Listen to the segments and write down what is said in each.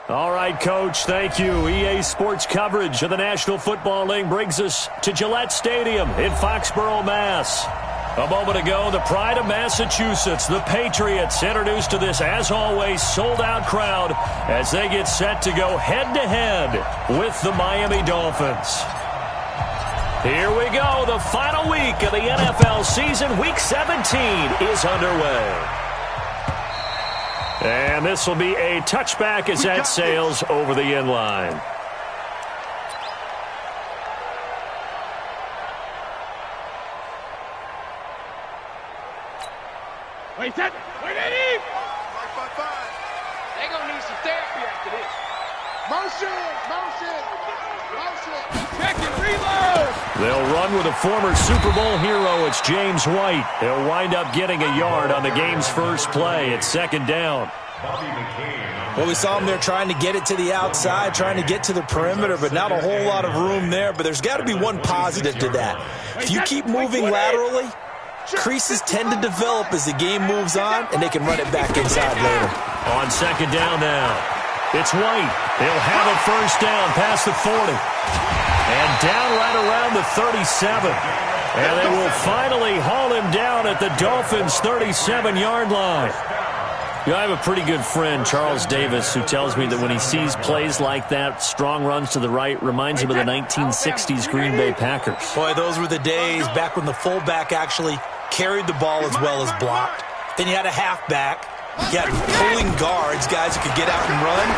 All right, Coach, thank you. EA Sports coverage of the National Football League brings us to Gillette Stadium in Foxborough, Mass. A moment ago, the pride of Massachusetts, the Patriots, introduced to this, as always, sold-out crowd as they get set to go head-to-head with the Miami Dolphins. Here we go. The final week of the NFL season, Week 17, is underway. And this will be a touchback as that sails over the end line. Wait, set. Wait, Eddie. They're going to need some therapy after this. Motion. Check and reload. They'll run with a former Super Bowl hero. It's James White. He'll wind up getting a yard on the game's first play. It's second down. Well, we saw him there trying to get it to the outside, trying to get to the perimeter, but not a whole lot of room there. But there's got to be one positive to that. If you keep moving laterally, creases tend to develop as the game moves on, and they can run it back inside later. On second down now, it's White. He'll have a first down past the 40. And down right around the 37. And they will finally haul him down at the Dolphins' 37-yard line. You know, I have a pretty good friend, Charles Davis, who tells me that when he sees plays like that, strong runs to the right, reminds him of the 1960s Green Bay Packers. Boy, those were the days back when the fullback actually carried the ball as well as blocked. Then you had a halfback. You had pulling guards, guys who could get out and run.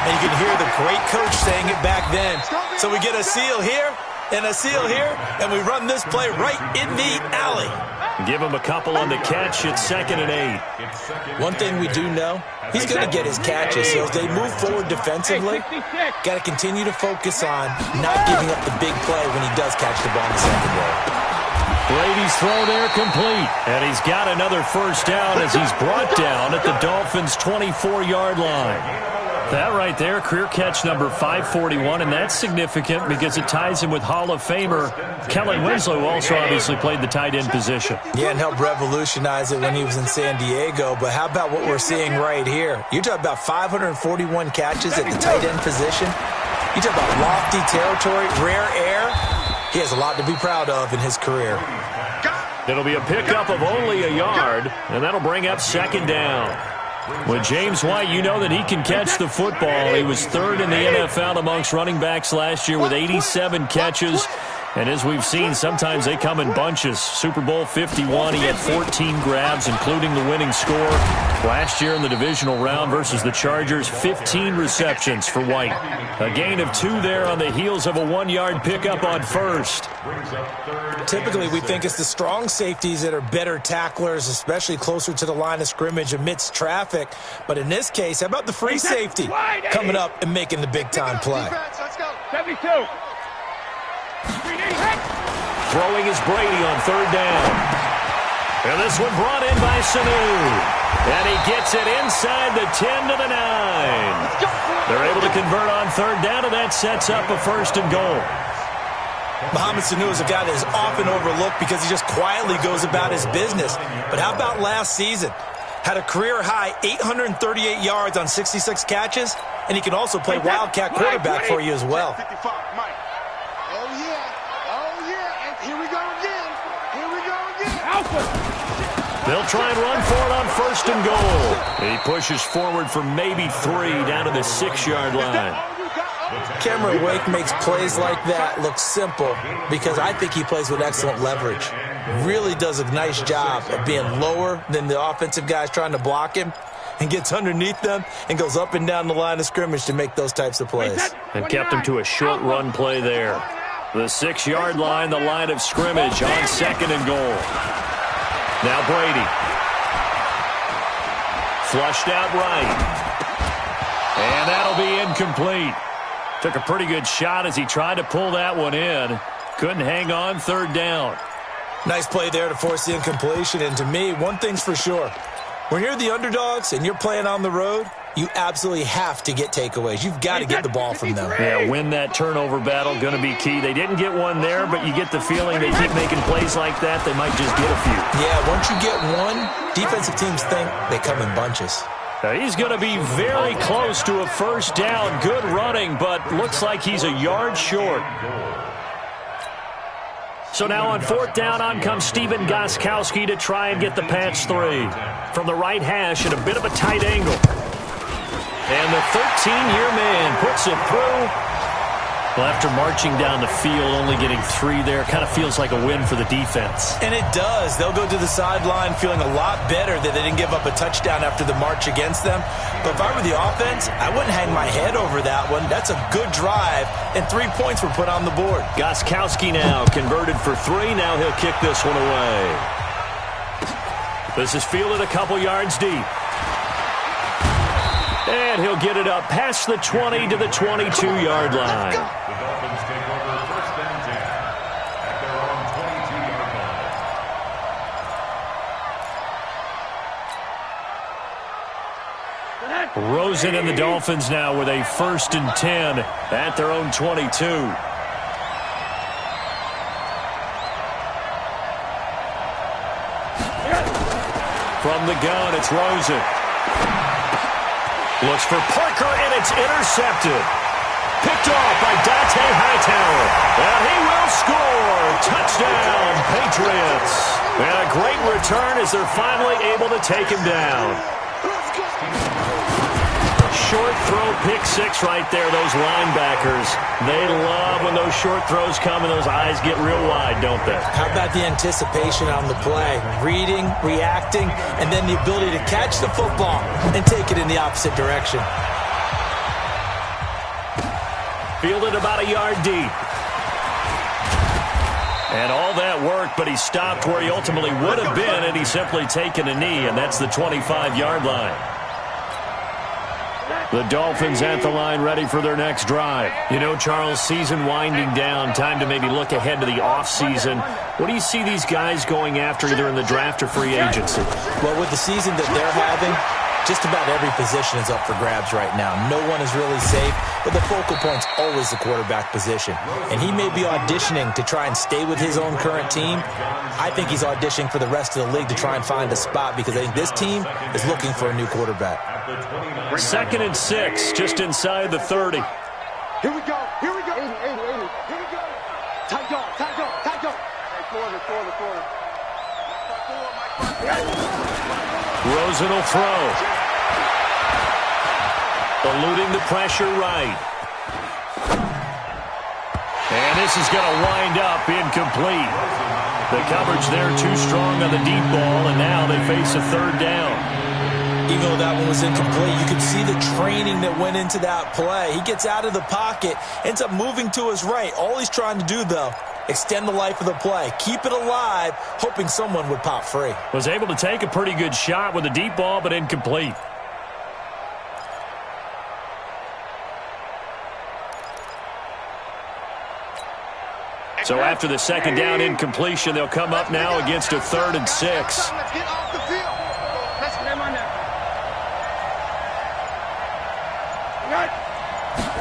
And you could hear the great coach saying it back then. So we get a seal here and a seal here, and we run this play right in the alley. Give him a couple on the catch. It's 2nd and 8. One thing we do know, he's going to get his catches. So as they move forward defensively, got to continue to focus on not giving up the big play when he does catch the ball in the secondary. Brady's throw there complete. And he's got another first down as he's brought down at the Dolphins' 24-yard line. That right there, career catch number 541, and that's significant because it ties him with Hall of Famer Kellen Winslow, who also obviously played the tight end position. Yeah, and helped revolutionize it when he was in San Diego. But how about what we're seeing right here? You're talking about 541 catches at the tight end position. You talk about lofty territory, rare air. He has a lot to be proud of in his career. It'll be a pickup of only a yard, and that'll bring up second down. With James White, you know that he can catch the football. He was 3rd in the NFL amongst running backs last year with 87 catches. And as we've seen, sometimes they come in bunches. Super Bowl 51, he had 14 grabs, including the winning score. Last year in the divisional round versus the Chargers, 15 receptions for White. A gain of 2 there on the heels of a 1-yard pickup on first. Typically, we think it's the strong safeties that are better tacklers, especially closer to the line of scrimmage amidst traffic. But in this case, how about the free safety coming up and making the big-time play? Let's go. 72. Throwing is Brady on 3rd down. And this one brought in by Sanu. And he gets it inside the 10 to the 9. They're able to convert on 3rd down, and that sets up a 1st and goal. Mohamed Sanu is a guy that is often overlooked because he just quietly goes about his business. But how about last season? Had a career-high 838 yards on 66 catches, and he can also play Wildcat quarterback for you as well. They'll try and run for it on 1st and goal. He pushes forward for maybe 3 down to the 6-yard line. Cameron Wake makes plays like that look simple because I think he plays with excellent leverage. Really does a nice job of being lower than the offensive guys trying to block him and gets underneath them and goes up and down the line of scrimmage to make those types of plays. And kept him to a short run play there. The 6-yard line, the line of scrimmage on 2nd and goal. Now Brady. Flushed out right. And that'll be incomplete. Took a pretty good shot as he tried to pull that one in. Couldn't hang on, 3rd down. Nice play there to force the incompletion. And to me, one thing's for sure. When you're the underdogs and you're playing on the road, you absolutely have to get takeaways. You've got to get the ball from them. Yeah, win that turnover battle, going to be key. They didn't get one there, but you get the feeling they keep making plays like that, they might just get a few. Yeah, once you get one, defensive teams think they come in bunches. Now he's going to be very close to a first down. Good running, but looks like he's a yard short. So now on fourth down, on comes Stephen Gostkowski to try and get the Pats 3. From the right hash at a bit of a tight angle. And the 13-year man puts it through. Well, after marching down the field, only getting 3 there, kind of feels like a win for the defense. And it does. They'll go to the sideline feeling a lot better that they didn't give up a touchdown after the march against them. But if I were the offense, I wouldn't hang my head over that one. That's a good drive, and 3 points were put on the board. Gostkowski now converted for 3. Now he'll kick this one away. This is fielded a couple yards deep. And he'll get it up past the 20 to the 22-yard line. The Dolphins take over first and 10 at their own 22-yard line. Rosen and the Dolphins now with a first and 10 at their own 22. From the gun, it's Rosen. Looks for Parker, and it's intercepted. Picked off by Dante Hightower. And he will score. Touchdown, Patriots. And a great return as they're finally able to take him down. Short throw, pick 6 right there, those linebackers. They love when those short throws come and those eyes get real wide, don't they? How about the anticipation on the play? Reading, reacting, and then the ability to catch the football and take it in the opposite direction. Fielded about a yard deep. And all that work, but he stopped where he ultimately would have been, and he's simply taken a knee, and that's the 25-yard line. The Dolphins at the line ready for their next drive. You know, Charles, season winding down, time to maybe look ahead to the offseason. What do you see these guys going after either in the draft or free agency? Well, with the season that they're having, just about every position is up for grabs right now. No one is really safe, but the focal point's always the quarterback position. And he may be auditioning to try and stay with his own current team. I think he's auditioning for the rest of the league to try and find a spot because I think this team is looking for a new quarterback. 2nd and 6, just inside the 30. Here we go. Here we go. 80. Here we go. Tight dog. Hey, corner. Rosen will throw. Eluding the pressure right. And this is going to wind up incomplete. The coverage there too strong on the deep ball, and now they face a 3rd down. Even though that one was incomplete, you could see the training that went into that play. He gets out of the pocket, ends up moving to his right. All he's trying to do, though, extend the life of the play, keep it alive, hoping someone would pop free. Was able to take a pretty good shot with a deep ball, but incomplete. So after the 2nd down incompletion, they'll come up now against a 3rd and 6. Let's get off the field. Let's get him on there.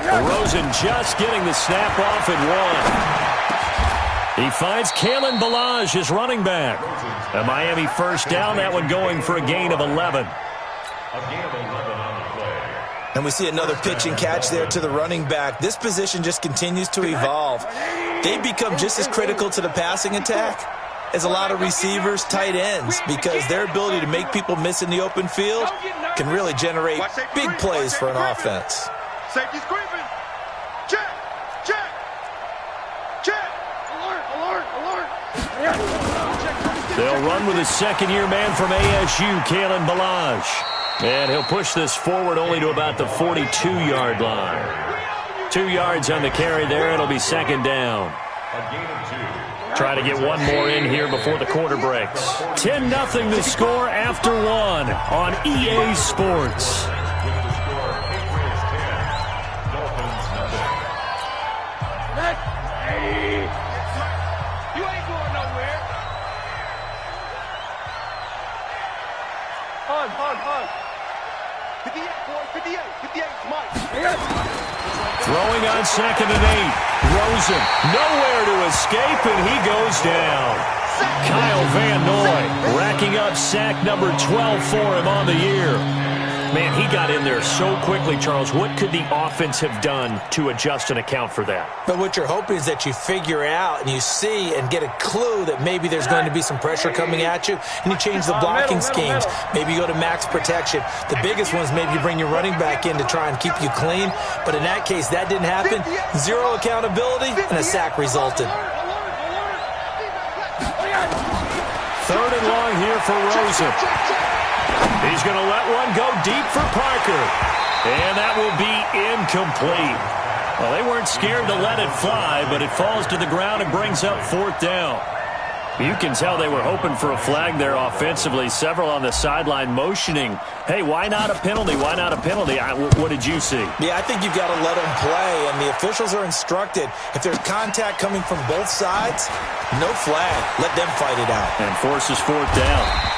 Rosen just getting the snap off at 1. He finds Kalen Ballage, his running back. A Miami first down, that one going for a gain of 11. And we see another pitch and catch there to the running back. This position just continues to evolve. They become just as critical to the passing attack as a lot of receivers, tight ends, because their ability to make people miss in the open field can really generate big plays for an offense. Safety's creeping. Check. Alert. They'll run with a 2nd-year man from ASU, Kalen Ballage. And he'll push this forward only to about the 42-yard line. 2 yards on the carry there. It'll be 2nd down. Try to get one more in here before the quarter breaks. 10-0 the score after 1 on EA Sports. You ain't going nowhere. Hug. 58, boy, 58, Mike. Throwing on 2nd and 8. Rosen nowhere to escape, and he goes down. Kyle Van Noy racking up sack number 12 for him on the year. Man, he got in there so quickly, Charles. What could the offense have done to adjust and account for that? But what you're hoping is that you figure out and you see and get a clue that maybe there's going to be some pressure coming at you, and you change the blocking schemes. Maybe you go to max protection. The biggest one is maybe you bring your running back in to try and keep you clean. But in that case, that didn't happen. Zero accountability, and a sack resulted. Third and long here for Rosen. He's going to let one go deep for Parker. And that will be incomplete. Well, they weren't scared to let it fly, but it falls to the ground and brings up fourth down. You can tell they were hoping for a flag there offensively. Several on the sideline motioning, hey, why not a penalty? Why not a penalty? What did you see? Yeah, I think you've got to let them play, and the officials are instructed. If there's contact coming from both sides, no flag. Let them fight it out. And forces fourth down.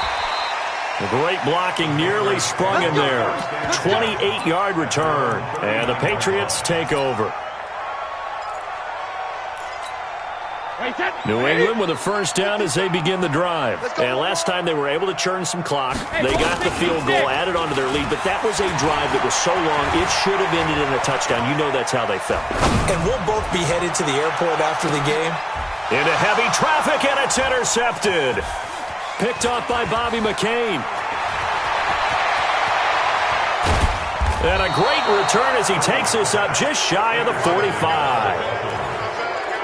The great blocking nearly sprung him there. 28-yard return, and the Patriots take over. New England with a first down as they begin the drive. And last time they were able to churn some clock. They got the field goal added onto their lead, but that was a drive that was so long it should have ended in a touchdown. You know that's how they felt. And we'll both be headed to the airport after the game. Into heavy traffic, and it's intercepted. Picked off by Bobby McCain. And a great return as he takes us up just shy of the 45.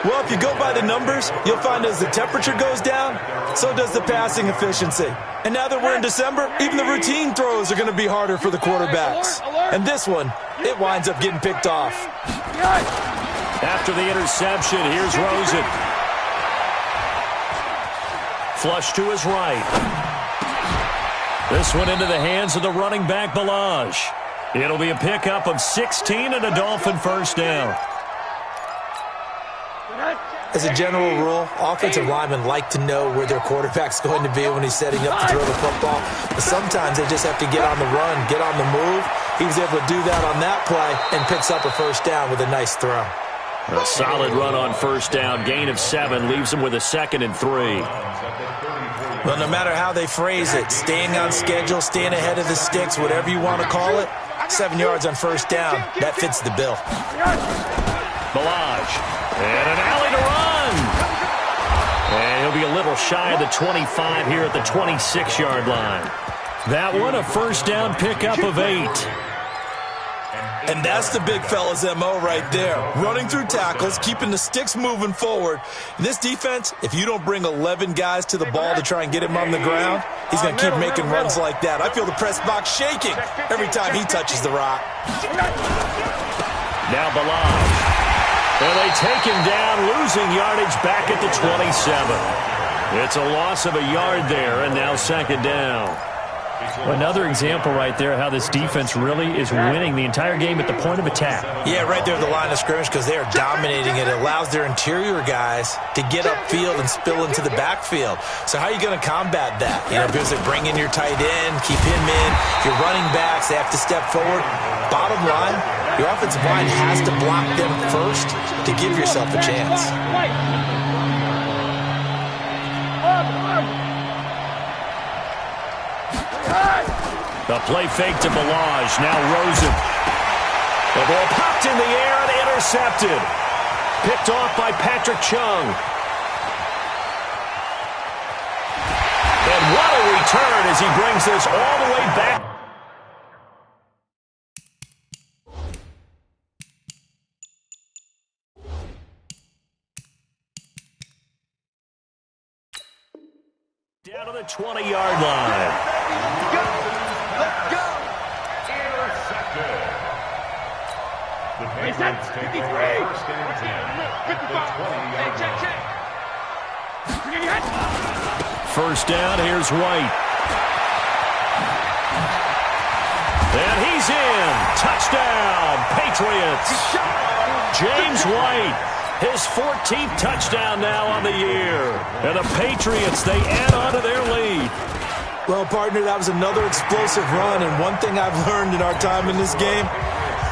Well, if you go by the numbers, you'll find as the temperature goes down, so does the passing efficiency. And now that we're in December, even the routine throws are going to be harder for the quarterbacks. And this one, it winds up getting picked off. After the interception, here's Rosen. Flush to his right. This one into the hands of the running back, Balaj. It'll be a pickup of 16 and a Dolphin first down. As a general rule, offensive linemen like to know where their quarterback's going to be when he's setting up to throw the football. But sometimes they just have to get on the run, get on the move. He was able to do that on that play and picks up a first down with a nice throw. A solid run on first down. Gain of 7 leaves him with a 2nd and 3. Well, no matter how they phrase it, staying on schedule, staying ahead of the sticks, whatever you want to call it, 7 yards on first down, that fits the bill. Balaj. And an alley to run. And he'll be a little shy of the 25 here at the 26-yard line. That one a first down pickup of 8. And that's the big fella's MO right there. Running through tackles, keeping the sticks moving forward. In this defense, if you don't bring 11 guys to the ball to try and get him on the ground, he's going to keep making runs like that. I feel the press box shaking every time he touches the rock. Now Balaj. And they take him down, losing yardage back at the 27. It's a loss of a yard there, and now 2nd down. Another example right there how this defense really is winning the entire game at the point of attack. Yeah, right there at the line of scrimmage because they are dominating it. It allows their interior guys to get upfield and spill into the backfield. So how are you going to combat that? You know, because they bring in your tight end, keep him in. Your running backs, they have to step forward. Bottom line, your offensive line has to block them first to give yourself a chance. The play fake to Balaj. Now Rosen. The ball popped in the air and intercepted. Picked off by Patrick Chung. And what a return as he brings this all the way back. Down to the 20-yard line. Patriots take over first and 10 at the 20-yard line. First down, here's White. And he's in. Touchdown, Patriots. James White, his 14th touchdown now on the year. And the Patriots, they add on to their lead. Well, partner, that was another explosive run, and one thing I've learned in our time in this game,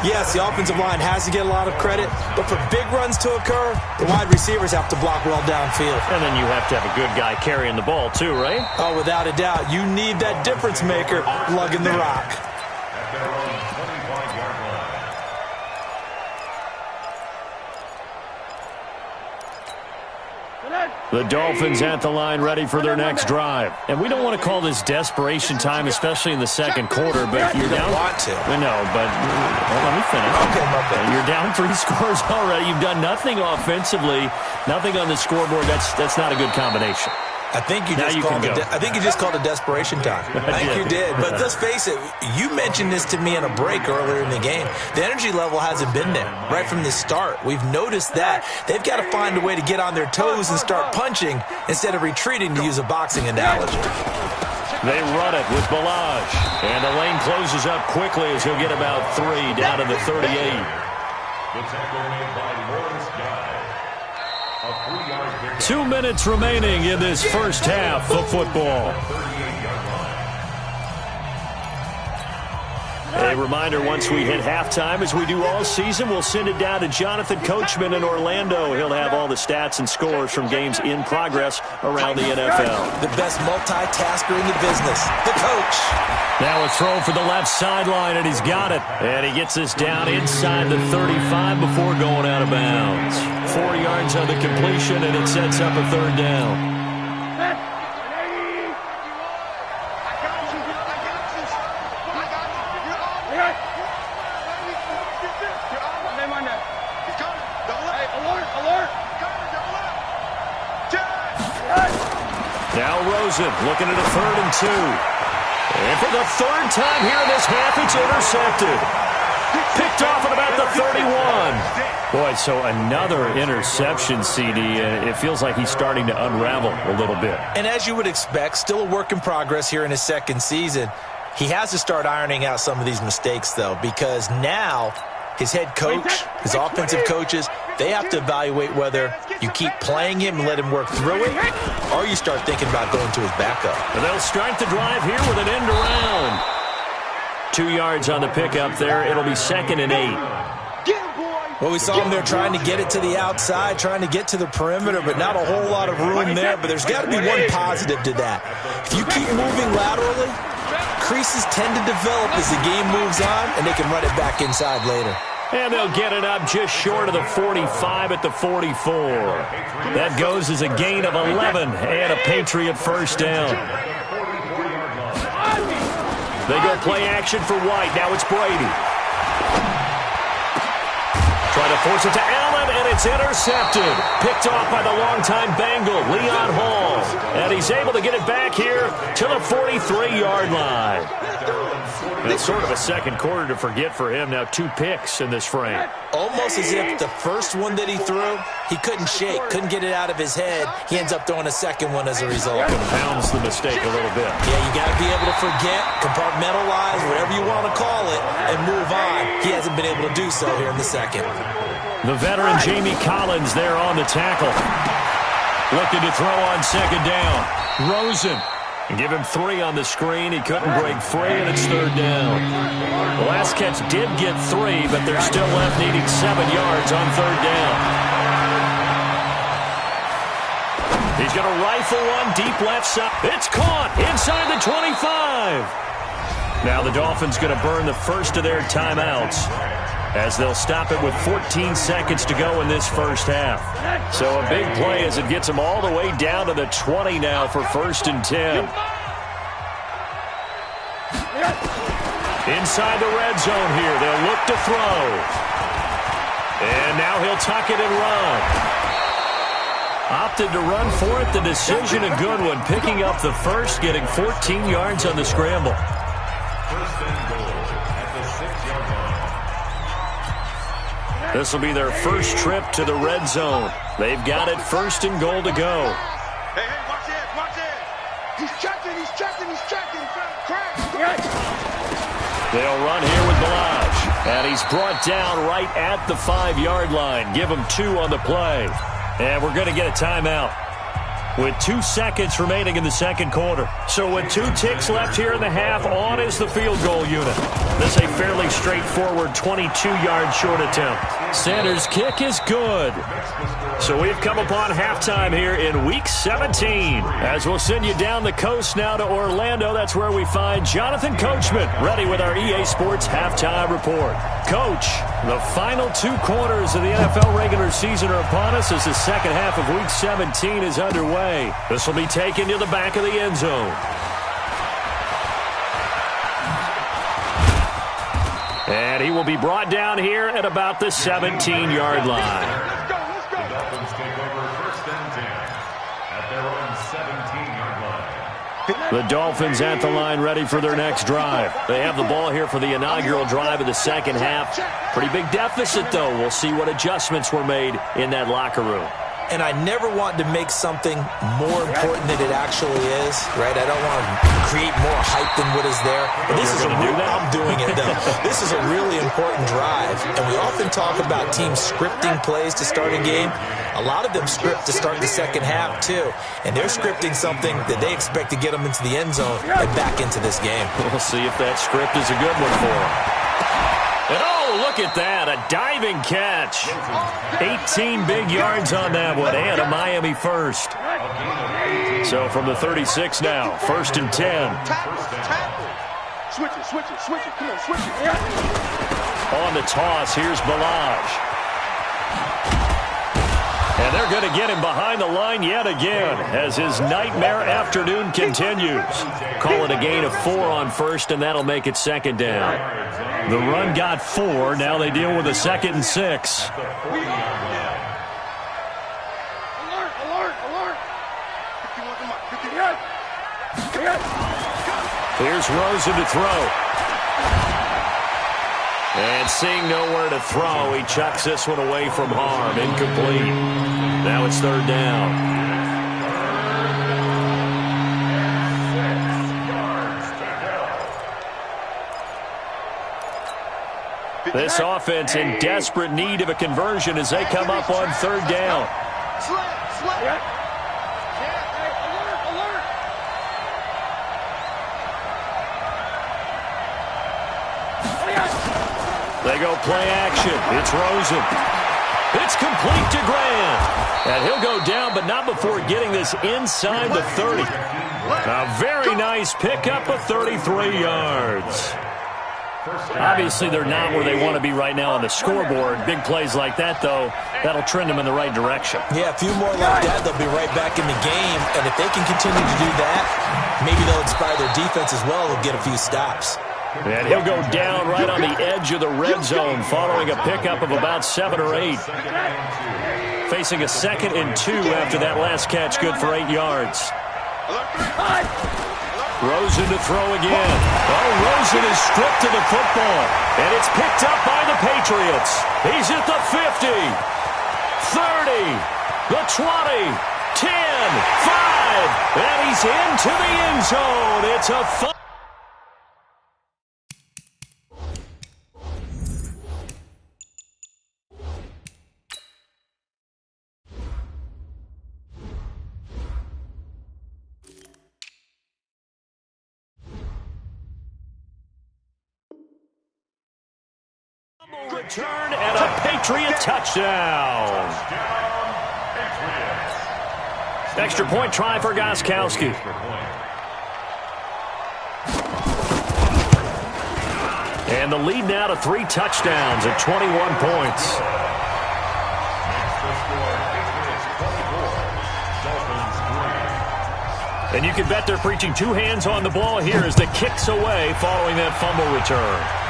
yes, the offensive line has to get a lot of credit, but for big runs to occur, the wide receivers have to block well downfield. And then you have to have a good guy carrying the ball too, right? Oh, without a doubt. You need that difference maker lugging the rock. The Dolphins at the line ready for their next drive. And we don't want to call this desperation time, especially in the second quarter, but you're down. Want to. No, but let me finish. Okay, my bad. You're down 3 scores already. You've done nothing offensively, nothing on the scoreboard. That's not a good combination. I think you just called it desperation time. I think you did. But let's face it, you mentioned this to me in a break earlier in the game. The energy level hasn't been there right from the start. We've noticed that. They've got to find a way to get on their toes and start punching instead of retreating, to use a boxing analogy. They run it with Balaj. And the lane closes up quickly as he'll get about 3 down to the 38. The tackle made by Lawrence Guy. 2 minutes remaining in this first half of football. A reminder, once we hit halftime, as we do all season, we'll send it down to Jonathan Coachman in Orlando. He'll have all the stats and scores from games in progress around the NFL. The best multitasker in the business, the coach. Now a throw for the left sideline, and he's got it. And he gets this down inside the 35 before going out of bounds. 4 yards on the completion, and it sets up a third down. Now Rosen looking at a 3rd and 2. And for the 3rd time here in this half, it's intercepted. Picked off at about the 31. Boy, so another interception, CD. It feels like he's starting to unravel a little bit. And as you would expect, still a work in progress here in his second season. He has to start ironing out some of these mistakes, though, because now his head coach, his offensive coaches, they have to evaluate whether you keep playing him and let him work through it, or you start thinking about going to his backup. And they'll start the drive here with an end around. 2 yards on the pickup there. It'll be 2nd and 8. Well, we saw him there trying to get it to the outside, trying to get to the perimeter, but not a whole lot of room there. But there's got to be one positive to that. If you keep moving laterally, creases tend to develop as the game moves on, and they can run it back inside later. And they'll get it up just short of the 45 at the 44. That goes as a gain of 11 and a Patriot first down. They go play action for White. Now it's Brady. Trying to force it to Allen, and it's intercepted. Picked off by the longtime Bengal, Leon Hall. And he's able to get it back here to the 43-yard line. And it's sort of a second quarter to forget for him. Now 2 picks in this frame. Almost as if the first one that he threw, he couldn't shake, couldn't get it out of his head. He ends up throwing a second one as a result. Compounds the mistake a little bit. Yeah, you got to be able to forget, compartmentalize, whatever you want to call it, and move on. He hasn't been able to do so here in the second. The veteran Jamie Collins there on the tackle. Looking to throw on 2nd down. Rosen. Give him 3 on the screen. He couldn't break free, and it's 3rd down. The last catch did get 3, but they're still left needing 7 yards on 3rd down. He's going to rifle one deep left side. It's caught inside the 25. Now the Dolphins going to burn the first of their timeouts, as they'll stop it with 14 seconds to go in this first half. So a big play as it gets them all the way down to the 20 now for 1st and 10. Inside the red zone here. They'll look to throw. And now he'll tuck it and run. Opted to run for it. The decision a good one. Picking up the first, getting 14 yards on the scramble. 1st and goal at the 6-yard line. This will be their first trip to the red zone. They've got it 1st and goal to go. Hey, watch it, watch it. He's checking. Crack. They'll run here with Balaj. And he's brought down right at the 5-yard line. Give him 2 on the play. And we're going to get a timeout with 2 seconds remaining in the second quarter. So with 2 ticks left here in the half, on is the field goal unit. This is a fairly straightforward 22-yard short attempt. Sanders' kick is good. So we've come upon halftime here in Week 17. As we'll send you down the coast now to Orlando, that's where we find Jonathan Coachman, ready with our EA Sports Halftime Report. Coach, the final 2 quarters of the NFL regular season are upon us as the second half of Week 17 is underway. This will be taken to the back of the end zone. And he will be brought down here at about the 17-yard line. The Dolphins take over first and 10 at their own 17-yard line. The Dolphins at the line ready for their next drive. They have the ball here for the inaugural drive of the second half. Pretty big deficit, though. We'll see what adjustments were made in that locker room. And I never want to make something more important than it actually is, right? I don't want to create more hype than what is there. But this is I'm doing it, though. This is a really important drive. And we often talk about teams scripting plays to start a game. A lot of them script to start the second half, too. And they're scripting something that they expect to get them into the end zone and back into this game. We'll see if that script is a good one for them. And oh, look at that, a diving catch. 18 big yards on that one, and a Miami first. So from the 36 now, first and 10. Switch it. Come on, switch it. On the toss, here's Balaj. And they're going to get him behind the line yet again as his nightmare afternoon continues. Call it a gain of 4 on first, and that'll make it second down. The run got 4. Now they deal with a 2nd and 6. Alert. Here's Rosen to throw. And seeing nowhere to throw, he chucks this one away from harm. Incomplete. Now it's third down. This offense in desperate need of a conversion as they come up on third down. Alert. They go play action. It's Rosen. It's complete to Graham. And he'll go down, but not before getting this inside the 30. A very nice pickup of 33 yards. Obviously, they're not where they want to be right now on the scoreboard. Big plays like that, though, that'll trend them in the right direction. Yeah, a few more like that, they'll be right back in the game. And if they can continue to do that, maybe they'll inspire their defense as well. They'll get a few stops. And he'll go down right on the edge of the red zone following a pickup of about 7 or 8. Facing a 2nd and 2 after that last catch, good for 8 yards. Rosen to throw again. Oh, Rosen is stripped to the football. And it's picked up by the Patriots. He's at the 50, 30, the 20, 10, 5, and he's into the end zone. It's a fun. Return and a Patriot touchdown. Extra point try for Gostkowski. And the lead now to 3 touchdowns at 21 points. And you can bet they're preaching 2 hands on the ball here as the kick's away following that fumble return.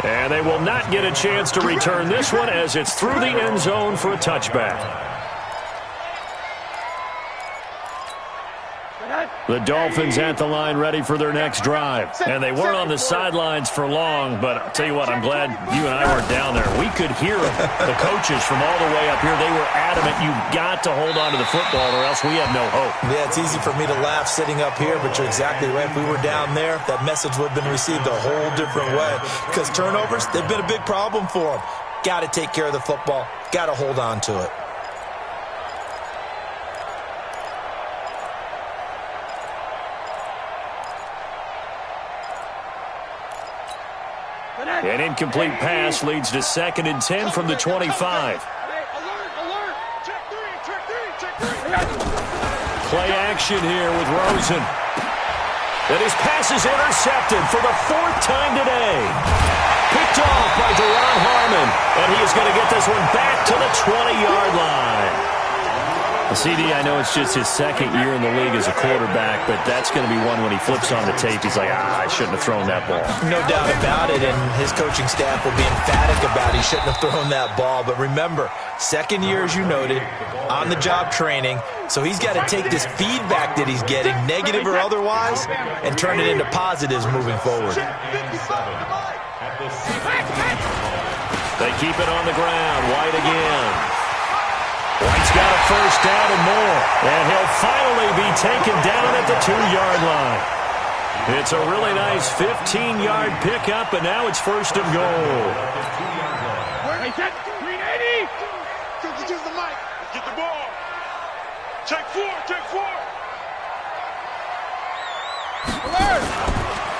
And they will not get a chance to return this one as it's through the end zone for a touchback. The Dolphins at the line ready for their next drive. And they weren't on the sidelines for long, but I'll tell you what, I'm glad you and I weren't down there. We could hear the coaches from all the way up here. They were adamant, you've got to hold on to the football or else we have no hope. Yeah, it's easy for me to laugh sitting up here, but you're exactly right. If we were down there, that message would have been received a whole different way. Because turnovers, they've been a big problem for them. Got to take care of the football. Got to hold on to it. An incomplete pass leads to 2nd and 10 from the 25. Play action here with Rosen. And his pass is intercepted for the 4th time today. Picked off by Deron Harmon. And he is going to get this one back to the 20-yard line. CD, I know it's just his 2nd year in the league as a quarterback, but that's going to be one when he flips on the tape. He's like, I shouldn't have thrown that ball. No doubt about it, and his coaching staff will be emphatic about he shouldn't have thrown that ball. But remember, 2nd year, as you noted, on-the-job training, so he's got to take this feedback that he's getting, negative or otherwise, and turn it into positives moving forward. They keep it on the ground. White again. White's got a 1st down and more. And he'll finally be taken down at the 2-yard line. It's a really nice 15-yard pickup, and now it's 1st and goal. Hey, set. 380. Use the mic. Get the ball. Take 4. Take 4. Alert.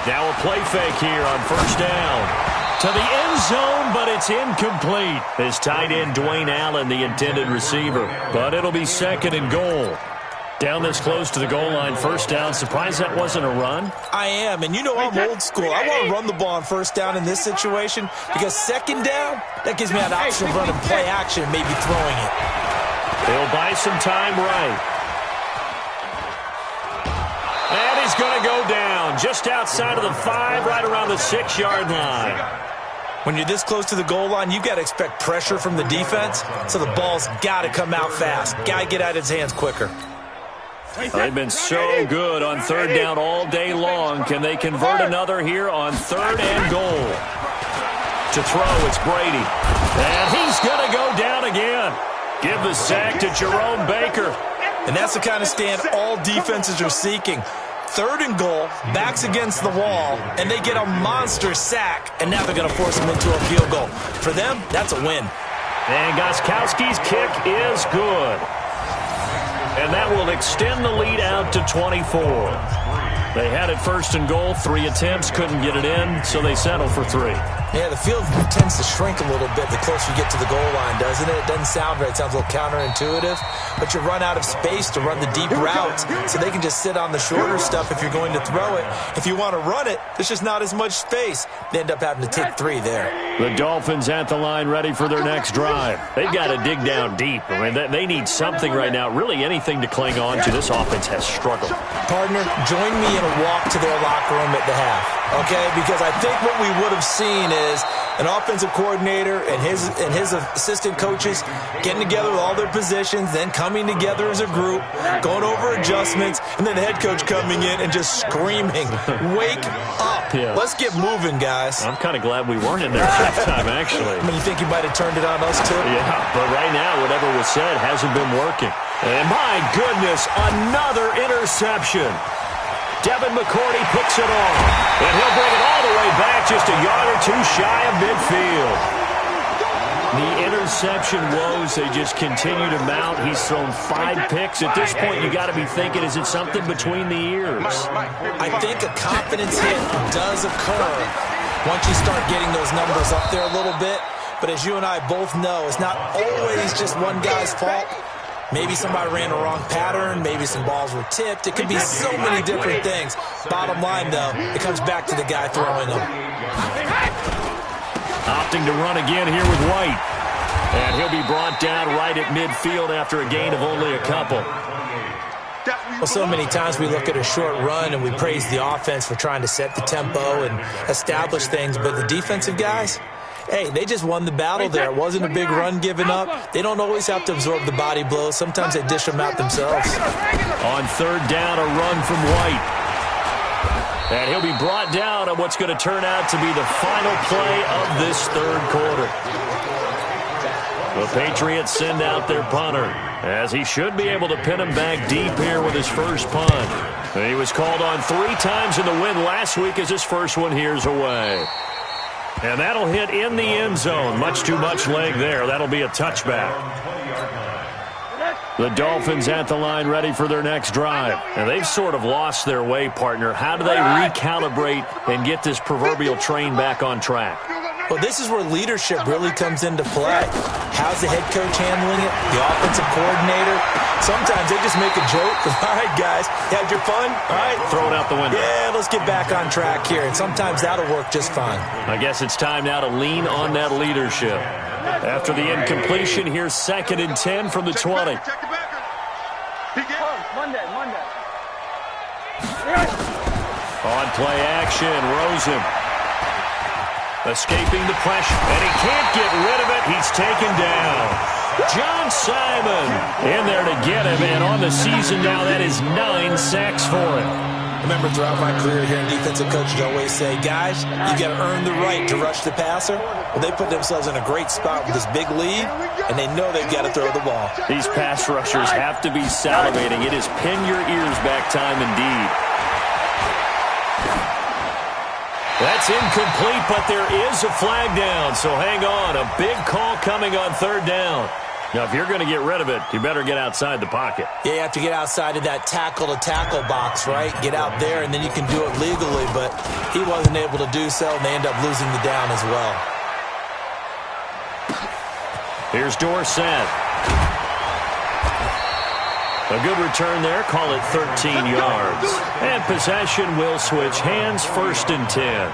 Now a play fake here on 1st down. To the end zone, but it's incomplete. His tight end, Dwayne Allen, the intended receiver. But it'll be 2nd and goal. Down this close to the goal line, 1st down. Surprised that wasn't a run? I am, and you know I'm old school. I want to run the ball on 1st down in this situation because 2nd down, that gives me an option of running play action, maybe throwing it. They'll buy some time right. And he's going to go down just outside of the 5, right around the 6-yard line. When you're this close to the goal line, you've got to expect pressure from the defense, so the ball's got to come out fast. Got to get out of his hands quicker. They've been so good on 3rd down all day long. Can they convert another here on 3rd and goal? To throw, it's Brady. And he's going to go down again. Give the sack to Jerome Baker. And that's the kind of stand all defenses are seeking. 3rd and goal, backs against the wall, and they get a monster sack, and now they're going to force him into a field goal. For them, that's a win. And Gostkowski's kick is good. And that will extend the lead out to 24. They had it 1st and goal, 3 attempts, couldn't get it in, so they settle for 3. Yeah, the field tends to shrink a little bit the closer you get to the goal line, doesn't it? It doesn't sound right. It sounds a little counterintuitive. But you run out of space to run the deep routes, so they can just sit on the shorter stuff if you're going to throw it. If you want to run it, there's just not as much space. They end up having to take 3 there. The Dolphins at the line ready for their next drive. They've got to dig down deep. I mean, they need something right now, really anything to cling on to. This offense has struggled. Partner, join me in a walk to their locker room at the half, okay? Because I think what we would have seen is an offensive coordinator and his assistant coaches getting together with all their positions, then coming together as a group, going over adjustments, and then the head coach coming in and just screaming, wake up. Yeah. Let's get moving, guys. I'm kind of glad we weren't in there at halftime, actually. I mean, you think he might have turned it on us, too? Yeah, but right now, whatever was said hasn't been working. And my goodness, another interception. Devin McCourty picks it off, and he'll bring it all the way back just a yard or 2 shy of midfield. The interception woes, they just continue to mount. He's thrown 5 picks. At this point, you got to be thinking, is it something between the ears? I think a confidence hit does occur once you start getting those numbers up there a little bit. But as you and I both know, it's not always just one guy's fault. Maybe somebody ran a wrong pattern. Maybe some balls were tipped. It could be so many different things. Bottom line, though, it comes back to the guy throwing them. Opting to run again here with White. And he'll be brought down right at midfield after a gain of only a couple. Well, so many times we look at a short run and we praise the offense for trying to set the tempo and establish things. But the defensive guys, hey, they just won the battle there. It wasn't a big run given up. They don't always have to absorb the body blows. Sometimes they dish them out themselves. On 3rd down, a run from White. And he'll be brought down on what's going to turn out to be the final play of this 3rd quarter. The Patriots send out their punter, as he should be able to pin him back deep here with his first punt. And he was called on 3 times in the win last week as his first one here's away. And that'll hit in the end zone. Much too much leg there. That'll be a touchback. The Dolphins at the line ready for their next drive. And they've sort of lost their way, partner. How do they recalibrate and get this proverbial train back on track? Well, this is where leadership really comes into play. How's the head coach handling it? The offensive coordinator? Sometimes they just make a joke. All right, guys, you had your fun? All right. Throw it out the window. Yeah, let's get back on track here. And sometimes that'll work just fine. I guess it's time now to lean on that leadership. After the incompletion, here's 2nd and 10 from the 20. Monday. On play action, Rosen. Escaping the pressure, and he can't get rid of it. He's taken down. John Simon in there to get him, and on the season now, that is 9 sacks for him. I remember throughout my career hearing defensive coaches always say, guys, you got to earn the right to rush the passer. Well, they put themselves in a great spot with this big lead, and they know they've got to throw the ball. These pass rushers have to be salivating. It is pin your ears back time indeed. That's incomplete, but there is a flag down, so hang on. A big call coming on 3rd down. Now, if you're going to get rid of it, you better get outside the pocket. Yeah, you have to get outside of that tackle-to-tackle box, right? Get out there, and then you can do it legally, but he wasn't able to do so, and they end up losing the down as well. Here's Dorsett. A good return there. Call it 13 yards. And possession will switch hands. 1st and 10.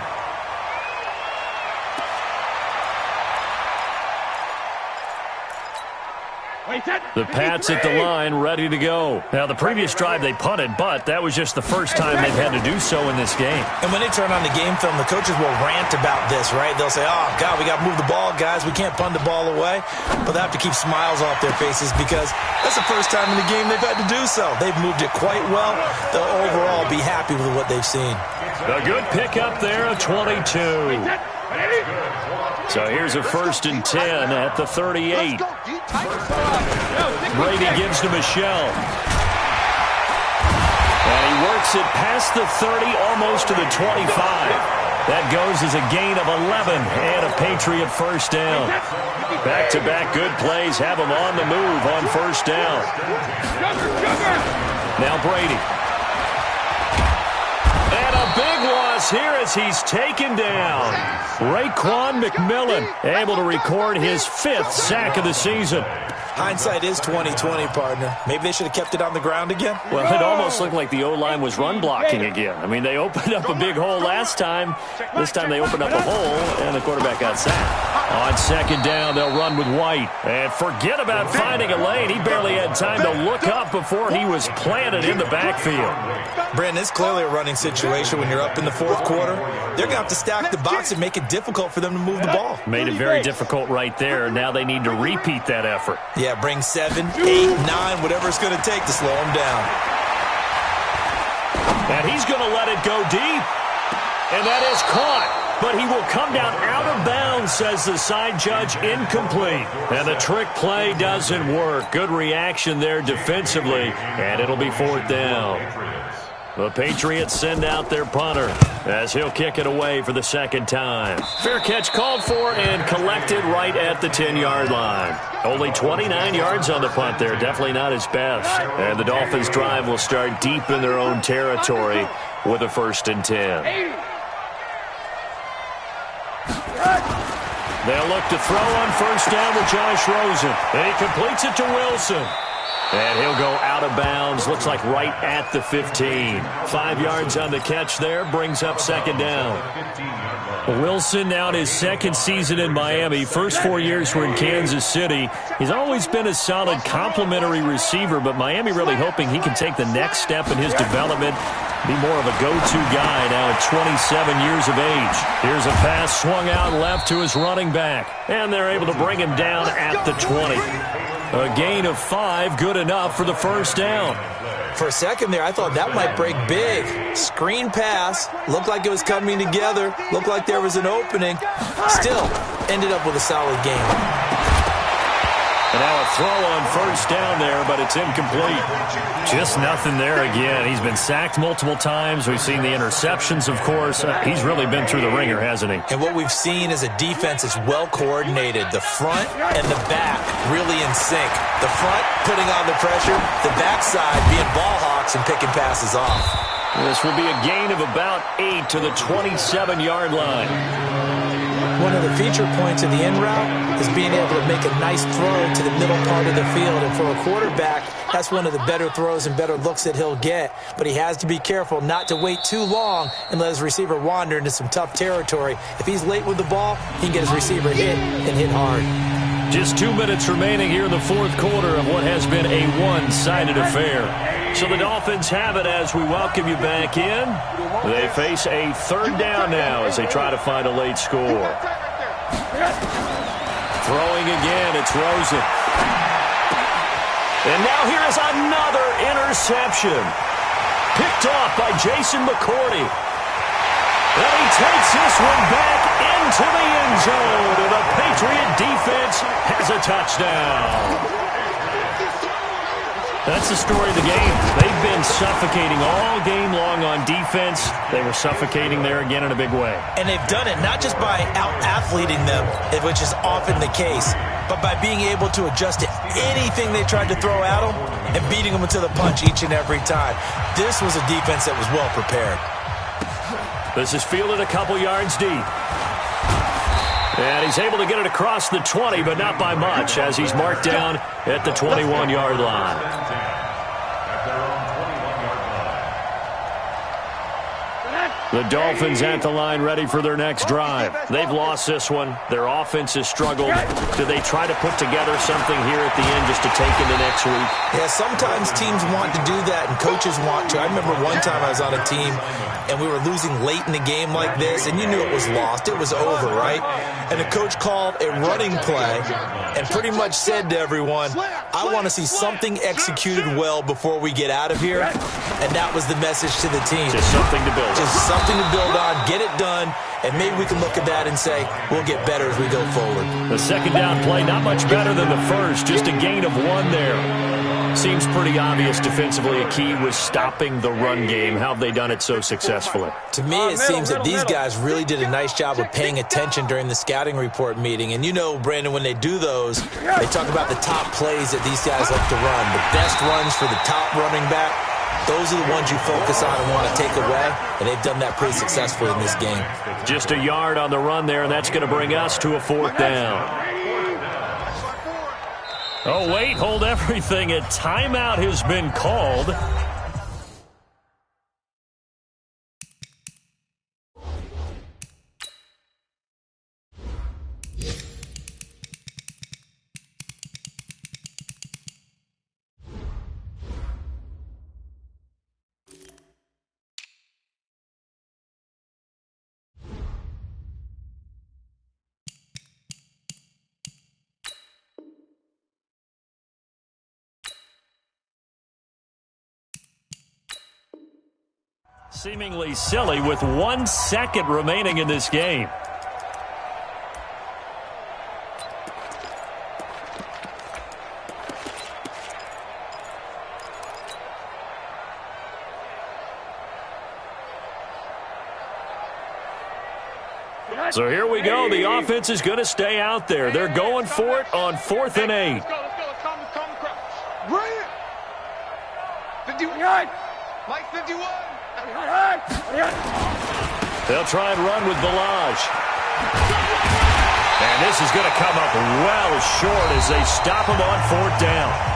The Pats at the line, ready to go. Now, the previous drive they punted, but that was just the first time they've had to do so in this game. And when they turn on the game film, the coaches will rant about this, right? They'll say, oh, God, we got to move the ball, guys. We can't punt the ball away. But they have to keep smiles off their faces because that's the first time in the game they've had to do so. They've moved it quite well. They'll overall be happy with what they've seen. A good pickup there, a 22. So here's a 1st and 10 at the 38. Brady gives to Michelle. And he works it past the 30, almost to the 25. That goes as a gain of 11 and a Patriot 1st down. Back-to-back good plays have him on the move on 1st down. Now Brady. And a big loss here as he's taken down. Raekwon McMillan able to record his 5th sack of the season. Hindsight is 20/20, partner. Maybe they should have kept it on the ground again. Well, it almost looked like the O-line was run blocking again. I mean, they opened up a big hole last time. This time they opened up a hole, and the quarterback got sacked. On 2nd down, they'll run with White. And forget about finding a lane. He barely had time to look up before he was planted in the backfield. Brandon, it's clearly a running situation when you're up in the 4th quarter. They're going to have to stack the box and make it difficult for them to move the ball. Made it very difficult right there. Now they need to repeat that effort. Yeah, bring 7, 8, 9, whatever it's going to take to slow him down. And he's going to let it go deep. And that is caught. But he will come down out of bounds, says the side judge, incomplete. And the trick play doesn't work. Good reaction there defensively. And it'll be 4th down. The Patriots send out their punter as he'll kick it away for the 2nd time. Fair catch called for and collected right at the 10-yard line. Only 29 yards on the punt there. Definitely not his best. And the Dolphins' drive will start deep in their own territory with a 1st and 10. They'll look to throw on 1st down with Josh Rosen. And he completes it to Wilson. And he'll go out of bounds. Looks like right at the 15. 5 yards on the catch there. Brings up 2nd down. Wilson now in his 2nd season in Miami. First 4 years were in Kansas City. He's always been a solid complementary receiver, but Miami really hoping he can take the next step in his development. Be more of a go-to guy now at 27 years of age. Here's a pass swung out left to his running back. And they're able to bring him down at the 20. A gain of 5, good enough for the 1st down. For a second there, I thought that might break big. Screen pass. Looked like it was coming together. Looked like there was an opening. Still, ended up with a solid game. And now a throw on first down there, but it's incomplete. Just nothing there again. He's been sacked multiple times. We've seen the interceptions, of course. He's really been through the ringer, hasn't he? And what we've seen is a defense that's well coordinated. The front and the back really in sync. The front putting on the pressure, the backside being ball hawks and picking passes off. This will be a gain of about 8 to the 27-yard line. One of the feature points of the in route is being able to make a nice throw to the middle part of the field. And for a quarterback, that's one of the better throws and better looks that he'll get. But he has to be careful not to wait too long and let his receiver wander into some tough territory. If he's late with the ball, he can get his receiver hit and hit hard. Just 2 minutes remaining here in the fourth quarter of what has been a one-sided affair. So the Dolphins have it as we welcome you back in. They face a third down now as they try to find a late score. Throwing again, it's Rosen. And now here is another interception. Picked off by Jason McCourty. And he takes this one back into the end zone. And the Patriot defense has a touchdown. That's the story of the game. They've been suffocating all game long on defense. They were suffocating there again in a big way. And they've done it not just by out-athleting them, which is often the case, but by being able to adjust to anything they tried to throw at them and beating them to the punch each and every time. This was a defense that was well prepared. This is fielded a couple yards deep. And he's able to get it across the 20, but not by much, as he's marked down at the 21-yard line. The Dolphins at the line ready for their next drive. They've lost this one. Their offense has struggled. Do they try to put together something here at the end just to take into next week? Yeah, sometimes teams want to do that and coaches want to. I remember one time I was on a team and we were losing late in the game like this, and you knew it was lost. It was over, right? And the coach called a running play and pretty much said to everyone, I want to see something executed well before we get out of here. And that was the message to the team. Just something to build on. Just something to build on, get it done, and maybe we can look at that and say, we'll get better as we go forward. The second down play, not much better than the first, just a gain of 1 there. Seems pretty obvious defensively a key was stopping the run game. How have they done it so successfully? To me, it seems that these guys really did a nice job of paying attention during the scouting report meeting. And you know, Brandon, when they do those, they talk about the top plays that these guys like to run. The best runs for the top running back, those are the ones you focus on and want to take away. And they've done that pretty successfully in this game. Just a yard on the run there, and that's going to bring us to a fourth down. Oh, wait, hold everything. A timeout has been called. Seemingly silly with 1 second remaining in this game. So here we go. The offense is going to stay out there. They're going for it on 4th and 8. Let's go. Bring it. 51. Mike 51. They'll try and run with Balaj. And this is going to come up well short as they stop him on 4th down.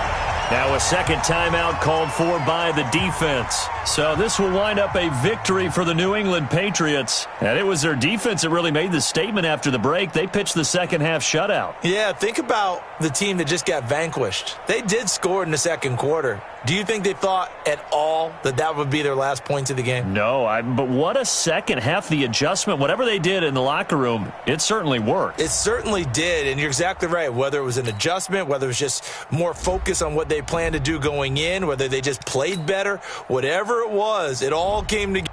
Now a second timeout called for by the defense. So this will wind up a victory for the New England Patriots. And it was their defense that really made the statement after the break. They pitched the second half shutout. Yeah, think about the team that just got vanquished. They did score in the second quarter. Do you think they thought at all that that would be their last points of the game? No, but what a second half. The adjustment, whatever they did in the locker room, it certainly worked. It certainly did, and you're exactly right. Whether it was an adjustment, whether it was just more focus on what they planned to do going in, whether they just played better, whatever it was, it all came together.